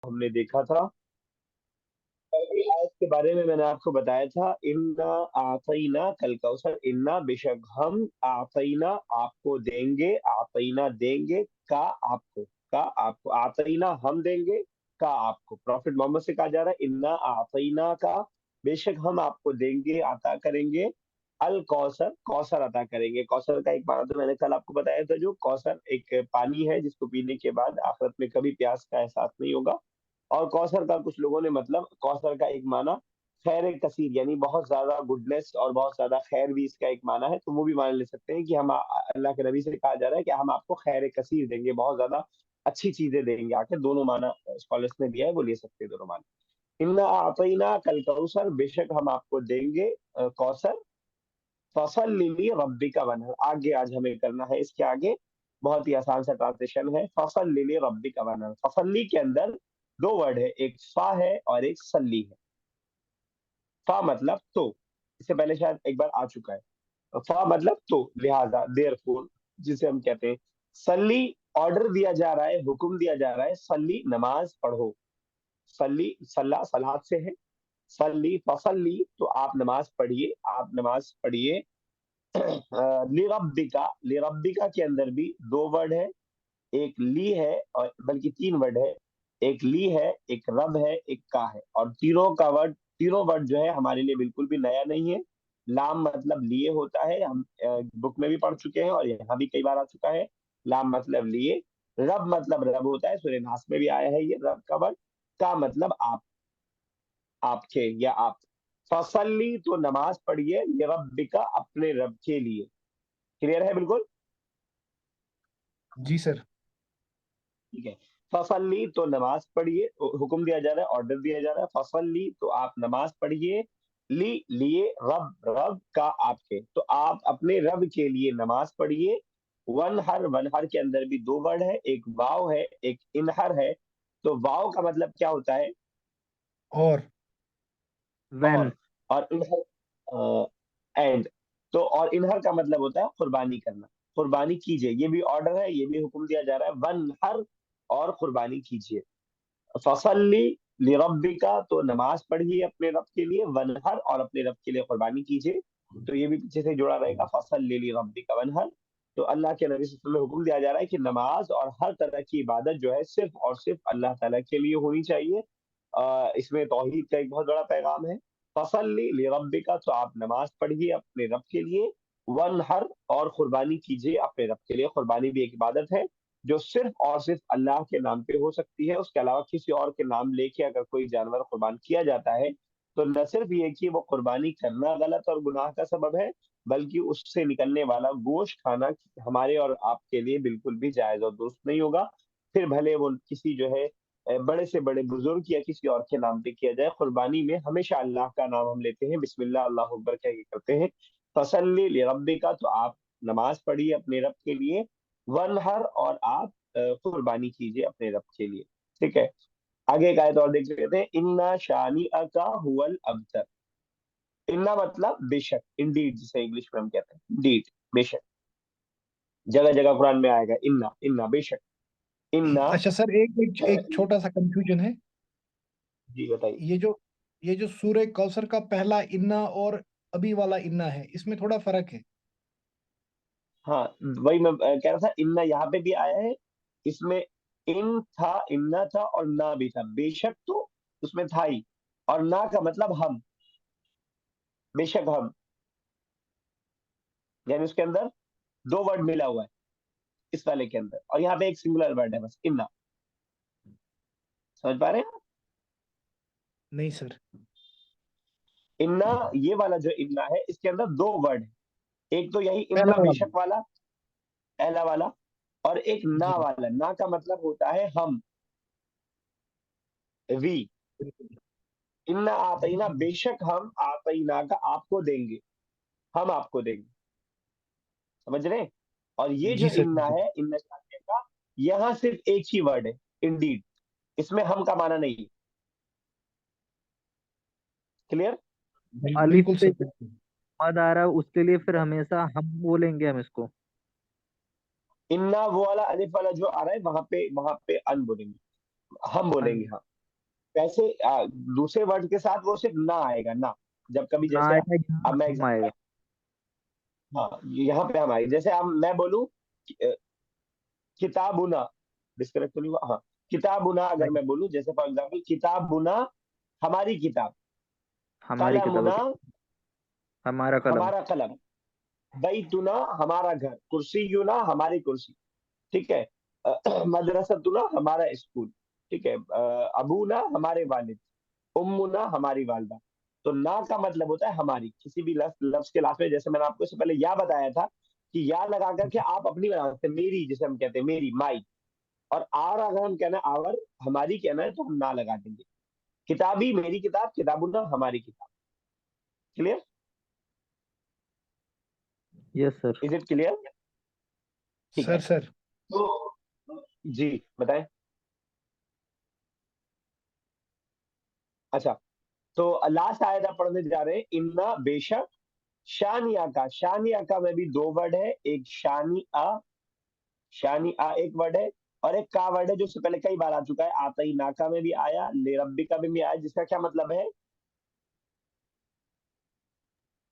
हमने देखा था। पहली आयत के बारे में मैंने आपको बताया था, इन्ना आतईना कल कौसर, इन्ना बेशक हम, आतईना आपको देंगे, आतईना देंगे, का आपको आतईना हम देंगे, का आपको प्रॉफिट मोहम्मद से कहा जा रहा है, इन्ना आतईना का बेशक हम आपको देंगे, अता करेंगे, अल कौसर, कौसर अता करेंगे। कौसर का एक माना तो मैंने कल आपको बताया था, जो कौसर एक पानी है जिसको पीने के बाद आखिरत में कभी प्यास का एहसास नहीं होगा। और कौसर का कुछ लोगों ने मतलब कौसर का एक माना खैर कसीर, यानी बहुत ज्यादा गुडनेस और बहुत ज्यादा खैर भी इसका एक माना है, तो वो भी मान ले सकते हैं कि हम अल्लाह के नबी से कहा जा रहा है कि हम आपको खैर कसीर देंगे, बहुत ज्यादा अच्छी चीजें देंगे। आखिर दोनों माना स्कॉलर्स ने दिया है, वो ले सकते हैं दोनों माना। इन्ना आतईना कल कौसर, बेशक हम आपको देंगे कौसर, फसल लिली रब्बी का वनहर। आगे आज हमें करना है इसके आगे, बहुत ही आसान सा ट्रांसलेशन है, फसल लिली रब्बी का वनहर। फसली के अंदर दो वर्ड है, एक फा है और एक सल्ली है। फा मतलब तो, इससे पहले शायद एक बार आ चुका है। फा मतलब तो, लिहाजा देयरफॉर जिसे हम कहते हैं। सल्ली ऑर्डर दिया जा रहा है, हुक्म दिया जा रहा है, सल्ली नमाज पढ़ो। सल्ली सल्ला सलात से है, सल्ली फसल्ली तो आप नमाज पढ़िए, आप नमाज पढ़िए। लिरब्बिका, लिरब्बिका के अंदर भी दो वर्ड है, एक ली है और बल्कि तीन वर्ड है, एक ली है, एक रब है, एक का है। और तीनों वर्ड जो है हमारे लिए बिल्कुल भी नया नहीं है। लाम मतलब लिए होता है, हम बुक में भी पढ़ चुके हैं और यहाँ भी कई बार आ चुका है। लाम मतलब लिए, रब मतलब रब होता है, सूर्य नास में भी आया है ये रब का वर्ड। का मतलब आप, आपके या आप। फसल्ली तो नमाज पढ़िए, ये रब्बिका अपने रब के लिए। क्लियर है बिल्कुल? जी सर। ठीक है। फसल्ली तो नमाज पढ़िए, हुक्म दिया जा रहा है, ऑर्डर दिया जा रहा है। फसल्ली तो आप नमाज पढ़िए, ली लिए, रब रब का आपके, तो आप अपने रब के लिए नमाज पढ़िए। वनहर, वनहर के अंदर भी दो वर्ड है, एक वाव है, एक इनहर है। तो वाव का मतलब क्या होता है? और वैन। और इनहर एंड। तो और इनहर का मतलब होता है कुर्बानी करना। कुर्बानी कीजिए, ये भी ऑर्डर है, ये भी हुक्म दिया जा रहा है, वन हर, और कुर्बानी कीजिए। फसल्ली लिरब्बिका तो नमाज पढ़िए अपने रब के लिए, वनहर और अपने रब के लिए कुर्बानी कीजिए। तो ये भी पीछे से जुड़ा रहेगा, फसल्ली लिरब्बिका वनहर। तो अल्लाह के नबी सल्लल्लाहु अलैहि वसल्लम में हुक्म दिया जा रहा है कि नमाज और हर तरह की इबादत जो है सिर्फ और सिर्फ अल्लाह ताला के लिए होनी चाहिए। इसमें तौहीद का एक बहुत बड़ा पैगाम है। फसल्ली लिरब्बिका तो आप नमाज पढ़िए अपने रब के लिए, वनहर और कुर्बानी कीजिए अपने रब के लिए। कुर्बानी भी एक इबादत है जो सिर्फ और सिर्फ अल्लाह के नाम पे हो सकती है। उसके अलावा किसी और के नाम लेके अगर कोई जानवर कुर्बान किया जाता है, तो न सिर्फ ये कि वो कुर्बानी करना गलत और गुनाह का सबब है, बल्कि उससे निकलने वाला गोश्त खाना हमारे और आपके लिए बिल्कुल भी जायज और दुरुस्त नहीं होगा। फिर भले वो किसी जो है बड़े से बड़े बुजुर्ग या किसी और के नाम पे किया जाए, कुर्बानी में हमेशा अल्लाह का नाम हम लेते हैं, बिस्मिल्लाह अल्लाह अकबर कह के करते हैं। फसल्ली लिरब्बिका तो आप नमाज पढ़िए अपने रब के लिए, वनहर और आप कुर्बानी कीजिए अपने रब के लिए। ठीक है। आगे एक आयत और देख लेते हैं, इन्ना शानी अका हुवल अबतर। इन्ना मतलब बेशक, इंडीड जिसे इंग्लिश में हम कहते हैं, इंडीड बेशक। जगह जगह कुरान में आएगा इन्ना, इन्ना बेशक, इन्ना। अच्छा सर, एक एक, एक छोटा सा कंफ्यूजन है। जी बताइए। ये जो ये जो सूर्य कौसर का पहला इन्ना और अभी वाला इन्ना है, इसमें थोड़ा फर्क है। हाँ, वही मैं कह रहा था, इन्ना यहाँ पे भी आया है। इसमें इन था, इन्ना था और ना भी था। बेशक तो उसमें था ही, और ना का मतलब हम, बेशक हम, यानी उसके अंदर दो वर्ड मिला हुआ है इस वाले के अंदर, और यहाँ पे एक सिंगुलर वर्ड है बस, इन्ना। समझ पा रहे हैं? नहीं सर। इन्ना, ये वाला जो इन्ना है इसके अंदर दो वर्ड है, एक तो यही पहला इन्ना वाला। बेशक वाला, पहला वाला, और एक ना जी। वाला। ना का मतलब होता है हम, वी। बिल्कुल। इन्ना जी आतईना, जी। बेशक हम आतईना का आपको देंगे, हम आपको देंगे। समझ रहे हैं? और ये जो जी सर, जी इन्ना सर। है, इन्ना शामिल का, यहाँ सिर्फ एक ही वर्ड है, इंडीड। इसमें हम का माना नहीं है। क्लियर? अलिफ बिल्कुल पे सर, जो बिल्कुल। मद आ रहा है उसके लिए फिर हमेशा हम बोलेंगे हम इसको। इन्ना वो वाला अलिफ वाला जो आ रहा है, वहां पे अन बोलेंगे, हम अन। बोलेंगे हाँ। वैसे दूसरे वर्ड के साथ वो सिर्फ ना आएगा, ना। जब कभी ना जैसे, आएगा, यहाँ अब मैं हम आएगा। हाँ, यहाँ पे हम आएंगे, जैसे हम मैं बोलूँ किताबुना, डिस्कनेक्ट तो नहीं हुआ, हाँ। किताबुना अगर नहीं, मैं बोलूँ, जैसे फॉर एग्जाम्पल किताबुना हमारी किताब, हमारी किताब है, कलमुना हमारा कलम। हमारा कलम, बैतुना हमारा घर, कुर्सीयुना हमारी कुर्सी, ठीक है। मदरसतुना हमारा स्कूल, ठीक है। अबूना हमारे वालिद, उम्मुना हमारी वालदा। तो ना का मतलब होता है हमारी, किसी भी लफ्ज लफ्ज के लास्ट में, जैसे मैंने आपको इससे पहले या बताया था कि या लगा करके आप अपनी बना सकते हैं, मेरी जिसे हम कहते हैं, मेरी, माई। और आर अगर हम कहना है, आवर, हमारी कहना है, तो हम ना लगा देंगे। किताबी मेरी किताब, किताबुना हमारी किताब। Clear? Yes sir. Is it clear? ठीक है। सर तो जी बताएं। अच्छा, तो लास्ट आयत आप पढ़ने जा रहे हैं, इन्ना बेशक, शानिया का, शानिया का में भी दो वर्ड है, एक शानी आ, शानी आ एक वर्ड है, और एक का वर्ड है जो इससे पहले कई बार आ चुका है, आता ही नाका में भी आया, ले रब्बी का में भी आया, जिसका क्या मतलब है?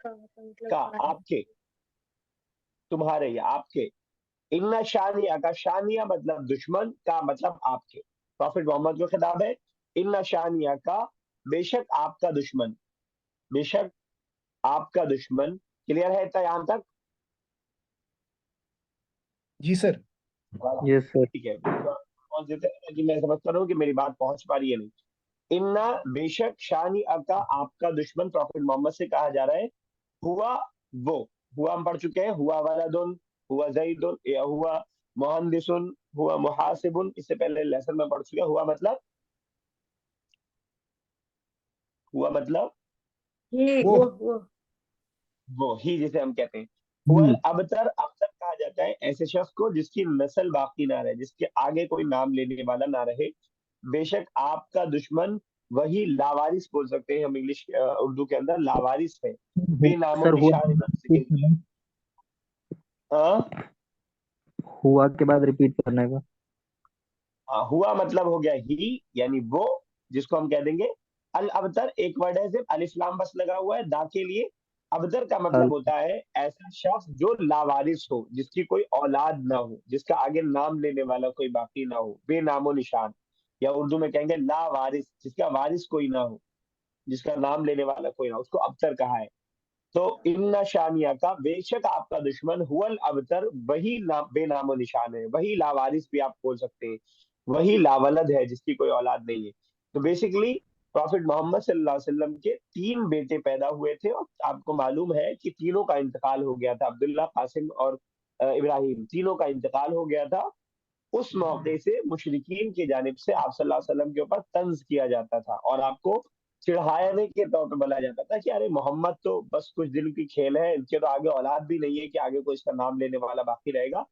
का, आपके, तुम्हारे या आपके। इन्ना शानिया का, शानिया मतलब दुश्मन, का मतलब आपके। प्रॉफिट मोहम्मद को खिताब है, इन्ना शानिया का, बेशक आपका दुश्मन, बेशक आपका दुश्मन। क्लियर है इतना यहां तक? जी सर। Yes sir. ठीक है, पहुंच देते हैं, ताकि मैं समझ पा रहा हूँ कि मेरी बात पहुंच पा रही है नहीं। इन्ना बेशक, शानी अका आपका दुश्मन, प्रॉफिट मोहम्मद से कहा जा रहा है, हुआ वो, हुआ हम पढ़ चुके हैं, हुआ वालदुन, हुआ जईदुन, या हुआ मुहंदिसुन, हुआ मुहासिबुन, इससे पहले लेसन में पढ़ चुके हैं। हुआ मतलब ये वो वो ही, जिसे हम कहते हैं। हुआ हम्म। अबतर, अबतर कहा जाता है ऐसे शख्स को जिसकी नस्ल बाकी ना रहे, जिसके आगे कोई नाम लेने वाला ना रहे। बेशक आपका दुश्मन, वही लावारिस बोल सकते हैं हम इंग्लिश उर्दू के अंदर, लावारिस है, बेनामो सर हुआ निशान है, हाँ। हुआ के बाद रिपीट करने का। हाँ, हुआ मतलब हो गया ही, यानी वो, जिसको हम कह देंगे अल अबतर। एक वर्ड है सिर्फ, अलिफ लाम बस लगा हुआ है दा के लिए। अबतर का अल मतलब होता है ऐसा शख्स जो लावारिस हो, जिसकी कोई औलाद ना हो, जिसका आगे नाम लेने वाला कोई बाकी ना हो, बेनामो निशान, या उर्दू में कहेंगे लावारिस, जिसका वारिस कोई ना हो, जिसका नाम लेने वाला कोई ना हो, उसको अबतर कहा है। तो इन्ना शानिया का, बेशक आपका दुश्मन, हुवल अबतर, वही नाम बेनामो निशान है, वही लावारिस भी आप बोल सकते हैं, वही लावलद है, जिसकी कोई औलाद नहीं है। तो बेसिकली प्रॉफिट मोहम्मद सल्लल्लाहु अलैहि वसल्लम के तीन बेटे पैदा हुए थे, और आपको मालूम है कि तीनों का इंतकाल हो गया था, अब्दुल्ला, कासिम और इब्राहिम, तीनों का इंतकाल हो गया था। उस मौके से मुशरिकीन की जानिब से आप सल्लल्लाहु अलैहि वसल्लम के ऊपर तंज किया जाता था, और आपको चिढ़ाने के तौर पे बोला जाता था कि अरे मोहम्मद तो बस कुछ दिन की खेल है, इनके तो आगे औलाद भी नहीं है कि आगे कोई इसका नाम लेने वाला बाकी रहेगा।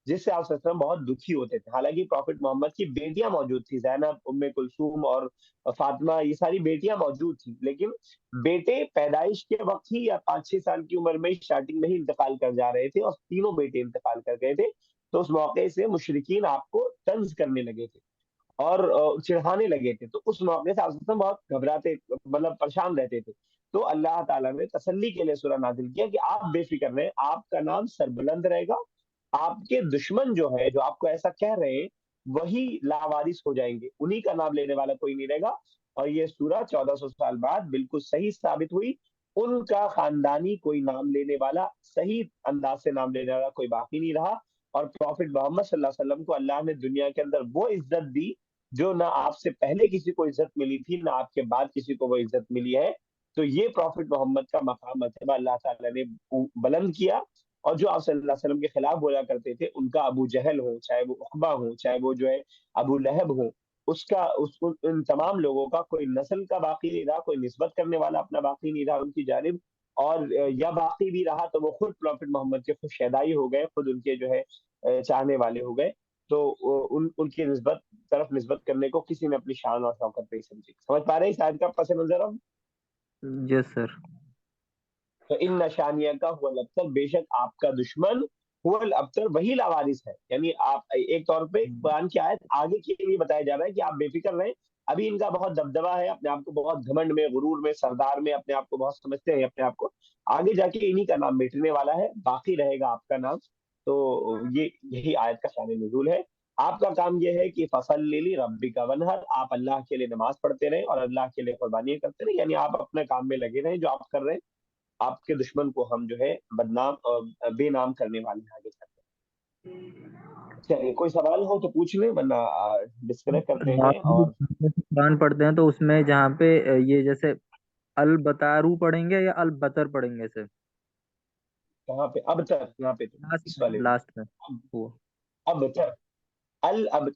जिससे आप सल्लल्लाहु अलैहि वसल्लम बहुत दुखी होते थे। हालांकि प्रॉफिट मोहम्मद की बेटियां मौजूद थी, जैनब, उम्मे कुलसूम और फातिमा, ये सारी बेटियां मौजूद थी, लेकिन बेटे पैदाइश के वक्त ही, या 5-6 साल की उम्र में ही, स्टार्टिंग में ही इंतकाल कर जा रहे थे, और तीनों बेटे इंतकाल कर गए थे। तो उस मौके से मुशरिकीन आपको तंज करने लगे थे, और चिढ़ाने लगे थे। तो उस मौके से आप बहुत घबराते, मतलब परेशान रहते थे। तो अल्लाह ताला ने तसल्ली के लिए सूरह नाजिल किया कि आप बेफिक्र रहें, आपका नाम सरबुलंद रहेगा, आपके दुश्मन जो है, जो आपको ऐसा कह रहे हैं, वही लावारिस हो जाएंगे, उन्हीं का नाम लेने वाला कोई नहीं रहेगा। और ये सूरह 1400 साल बाद बिल्कुल सही साबित हुई। उनका खानदानी कोई नाम लेने वाला, सही अंदाज से नाम लेने वाला कोई बाकी नहीं रहा। और प्रॉफिट मोहम्मद सल्लल्लाहु अलैहि वसल्लम को अल्लाह ने दुनिया के अंदर वो इज्जत दी, जो ना आपसे पहले किसी को इज्जत मिली थी, ना आपके बाद किसी को वो इज्जत मिली है। तो ये प्रॉफिट मोहम्मद का मकाम, मर्तबा अल्लाह ताला ने बुलंद किया। और जो आप सल्लल्लाहु अलैहि वसल्लम के खिलाफ बोला करते थे, उनका अबू जहल हो, चाहे वो उकबा हो, चाहे वो जो है अबू लहब हो, उसका उन तमाम लोगों का कोई नस्ल का बाकी नहीं रहा, कोई निस्बत करने वाला अपना बाकी नहीं रहा उनकी जानिब। और या बाकी भी रहा तो वो खुद प्रॉफिट मोहम्मद के खुद शैदाई हो गए, खुद उनके जो है चाहने वाले हो गए। तो उनकी निस्बत, तरफ निस्बत करने को किसी ने अपनी शान और शौकत नहीं समझी। समझ पा रहे हैं शायद का पस मंजर अब? Yes sir. तो इन नशानिया का हुआ अबतर, बेशक आपका दुश्मन, हुआ अबतर, वही लावारिस है। यानी आप एक तौर पे कुरान की आयत आगे के लिए बताया जा रहा है कि आप बेफिक्र रहें, अभी इनका बहुत दबदबा है, अपने आप को बहुत घमंड में, गुरूर में, सरदार में अपने आप को बहुत समझते हैं अपने आप को। आगे जाके इन्हीं का नाम मिटने वाला है, बाकी रहेगा आपका नाम। तो ये यही आयत का शान नुज़ूल है। आपका काम ये है कि फसल्लि रब्बिका वनहर, आप अल्लाह के लिए नमाज पढ़ते रहें और अल्लाह के लिए कुर्बानियां करते रहें, यानी आप अपने काम में लगे रहें जो आप कर रहे हैं। आपके दुश्मन को हम जो है बदनाम और बेनाम करने वाले हैं आगे चलकर। चलिए, कोई सवाल हो तो पूछ लें, वरना डिस्कनेक्ट करते हैं। नॉर्मली और जैसे कुरान पढ़ते हैं तो उसमें जहाँ पे ये जैसे अल बतारू पढ़ेंगे या अल बतर पढ़ेंगे इसे? कहाँ पे? अब तक यहाँ पे तो लास्ट इस में, वाले में लास्ट में वो। अब तक अल अब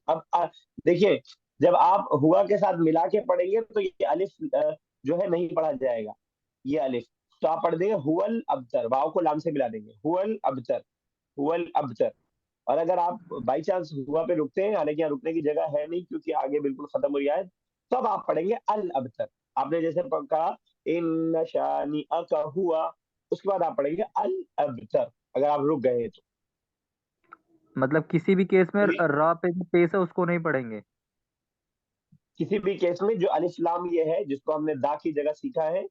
देखिए, जब आप हुआ के साथ मिला के पढ़ेंगे तो ये अलिफ जो है नहीं पढ़ा जाएगा, ये अलिफ। तो आप पढ़ देंगे हुवल अबतर, वाव को लाम से मिला देंगे, हुवल अबतर, हुवल अबतर। और अगर आप बाई चांस हुआ पे रुकते हैं, हालांकि यहाँ रुकने की जगह है नहीं क्योंकि आगे बिल्कुल खत्म हो रहा है, तब आप पढ़ेंगे अल अबतर। आपने जैसे कहा इन शानी अका हुआ, उसके बाद आप पढ़ेंगे अल अबतर, अगर आप रुक गए तो। मतलब किसी भी केस में चलिए, रा पे जो पेश है उसको नहीं पढ़ेंगे? किसी भी केस में जो अलिफ लाम ये है जिसको हमने दा की जगह सीखा है,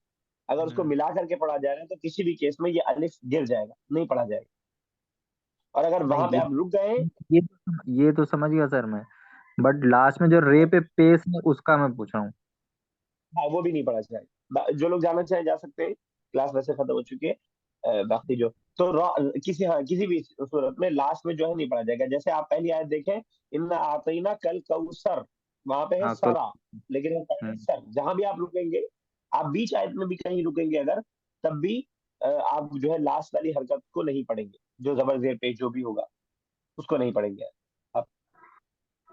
अगर उसको हम्म। मिला करके पढ़ा जा रहा है तो किसी भी केस में ये अलिफ गिर जाएगा, नहीं पढ़ा जाएगा। और अगर नहीं वहां पे आप रुक गए, ये तो समझ गया सर मैं, बट लास्ट में जो रे पे पेश है उसका मैं पूछ रहा हूँ। हाँ, वो भी नहीं पढ़ा जाएगा। जो लोग जाना चाहे जा सकते हैं, क्लास वैसे खत्म हो चुकी है। बाकी जो तो किसी भी सूरत में लास्ट में जो है नहीं पढ़ा जाएगा। जैसे आप पहली आयत देखें, इन्ना आतीना कल कौसर, वहां पे है हाँ कल। सरा, लेकिन हम पढ़ेंगे हम्म। सर। जहां भी आप रुकेंगे, आप बीच आयत में भी कहीं रुकेंगे अगर, तब भी आप जो है लास्ट वाली हरकत को नहीं पढ़ेंगे, जो जबर जेर पेश जो भी होगा उसको नहीं पढ़ेंगे आप।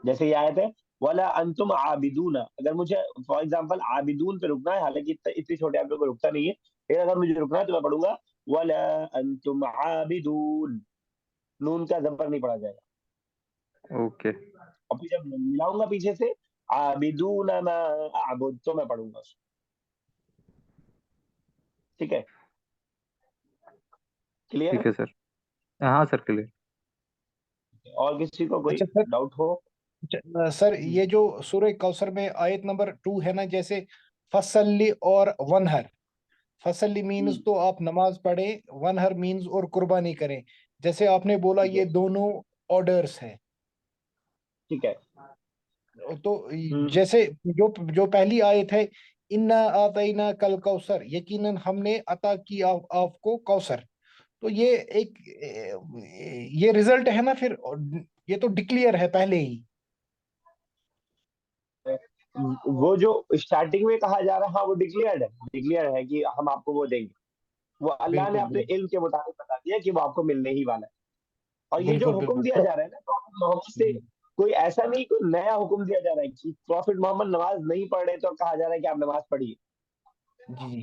जैसे ये आयत है, वला अंतुम आबिदूना, अगर मुझे फॉर एग्जांपल आबिदून पे रुकना है, हालांकि इतने छोटे आयत पे कोई रुकता नहीं है, लेकिन अगर मुझे रुकना है तो मैं पढ़ूंगा वला अंतुम आबिदून, नून का जबर नहीं पड़ा जाएगा। ओके। और फिर जब मिलाऊंगा पीछे से आबिदून मा अबुद, तो मैं पढ़ूंगा उसको। ठीक है, क्लियर ठीक है? है सर। हाँ सर क्लियर। और किसी को कोई अच्छा सर। डाउट हो? अच्छा, सर ये जो सूरह कौसर में आयत नंबर 2 है ना, जैसे फसल्ली और वनहर। फसल्ली मीन्स हम्म, तो आप नमाज पढ़े, वनहर मीन्स और कुर्बानी करें। जैसे आपने बोला ठीक है, ये दोनों ऑर्डर्स हैं। ठीक है। तो हम्म, जैसे जो जो पहली आयत है, इन्ना आतैना कल कौसर, यकीनन हमने अता की आपको कौसर। तो ये एक ये रिजल्ट है ना फिर, ये तो डिक्लेयर है पहले ही। वो जो स्टार्टिंग में कहा जा रहा है, हाँ वो डिक्लेयर्ड है, डिक्लेयर है कि हम आपको वो देंगे। वो अल्लाह ने बिल्कुल अपने बिल्कुल। इल्म के मुताबिक बता दिया कि वो आपको मिलने ही वाला है। और ये जो बिल्कुल हुक्म बिल्कुल दिया जा रहा है ना प्रॉफिट मोहम्मद से, जी कोई ऐसा नहीं, कोई नया हुक्म दिया जा रहा है कि प्रॉफिट मोहम्मद नमाज नहीं पढ़ रहे तो कहा जा रहा है कि आप नमाज पढ़िए। जी।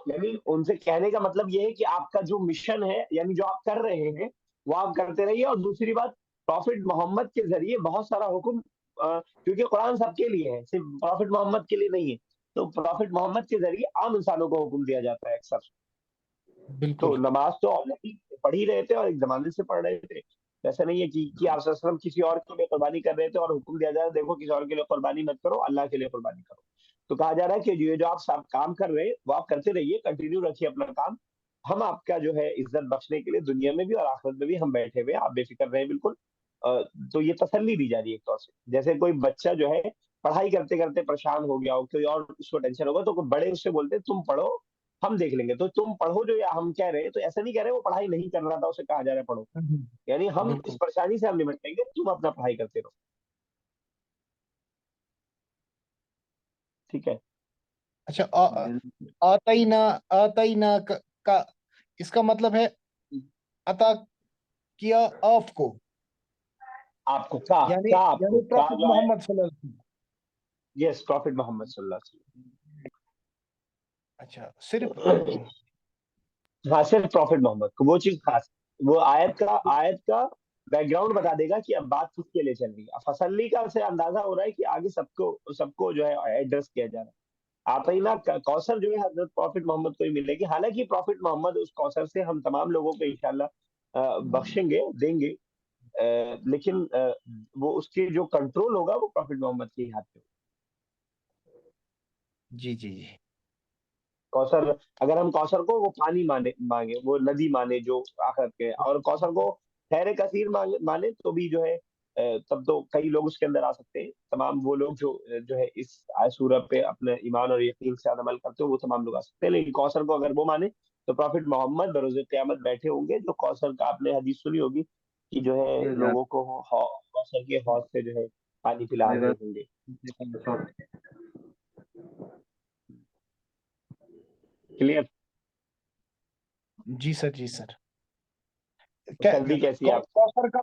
यानी उनसे कहने का मतलब ये है कि आपका जो मिशन है, यानी जो आप कर रहे हैं, वो आप करते रहिए। और दूसरी बात, प्रॉफिट मोहम्मद के जरिए बहुत सारा हुक्म, क्योंकि कुरान सबके लिए है, सिर्फ प्रॉफिट मोहम्मद के लिए नहीं है। तो प्रॉफिट मोहम्मद के जरिए आम इंसानों को हुक्म दिया जाता है अक्सर। तो बिल्कुल। नमाज तो ऑलरेडी पढ़ ही रहे थे और एक जमाने से पढ़ रहे थे। ऐसा नहीं है कि आप सल्लल्लाहु अलैहि वसल्लम किसी और के लिए कुर्बानी कर रहे थे और हुक्म दिया जा रहा है देखो किसी और के लिए कुर्बानी मत करो, अल्लाह के लिए कुर्बानी करो। तो कहा जा रहा है कि ये जो आप सब काम कर रहे हैं वो आप करते रहिए, कंटिन्यू रखिए अपना काम। हम आपका जो है इज्जत बख्शने के लिए दुनिया में भी और आखिरत में भी हम बैठे हुए हैं, आप बेफिक्र रहें बिल्कुल। तो ये तसल्ली दी जा रही है एक तौर से, जैसे कोई बच्चा जो है पढ़ाई करते करते परेशान हो गया हो, कोई और उसको टेंशन होगा, तो कोई बड़े उससे बोलते हैं तुम पढ़ो, हम देख लेंगे। तो तुम पढ़ो जो या हम कह रहे हैं, तो ऐसा नहीं कह रहे वो पढ़ाई नहीं कर रहा था उसे कहा जा रहा है पढ़ो, यानी हम इस बिल्कुल। परेशानी से हम निपटेंगे, तुम अपना पढ़ाई करते रहो। ठीक है। अच्छा, आताइना, आताइना का इसका मतलब है अता किया आपको, आपको यानी आपको यानी का प्रॉफिट जो है, मोहम्मद सल्लल्लाहु अलैहि यस प्रॉफिट मोहम्मद सल्लल्लाहु वसल्लम। अच्छा, सिर्फ अलैहि वसल्लम। हाँ, सिर्फ प्रॉफिट मोहम्मद को वो चीज खास, वो आयत का बैकग्राउंड बता देगा कि अब बात किसके लिए चल रही है। फसली का से अंदाजा हो रहा है कि आगे सबको सबको जो है एड्रेस किया जा रहा है। आप ही ना कौसर जो है हजरत प्रॉफिट मोहम्मद को ही मिलेगी, हालांकि प्रॉफिट मोहम्मद उस कौसर से हम तमाम लोगों को इंशाल्लाह बख्शेंगे, देंगे। लेकिन वो उसके जो कंट्रोल होगा वो प्रॉफिट मोहम्मद के ही हाथ में होगा। जी जी जी। कौसर, अगर हम कौसर को वो पानी मांगे, वो नदी माने जो आकर के, और कौसर को खैर कसीर माने तो भी जो है तब तो कई लोग उसके अंदर आ सकते हैं। तमाम वो लोग जो है इस सूरत पे अपने ईमान और यकीन के साथ अमल करते हो, वो तमाम लोग आ सकते हैं। लेकिन कौसर को अगर वो माने तो प्रॉफिट मोहम्मद बरोज क़यामत बैठे होंगे, जो कौसर का आपने हदीस सुनी होगी कि जो है ये जा लोगों को कौसर के हौज से जो है पानी पिला रहे होंगे। क्लियर? जी सर, जी सर। तस्वीर कैसी है आप? कौसर का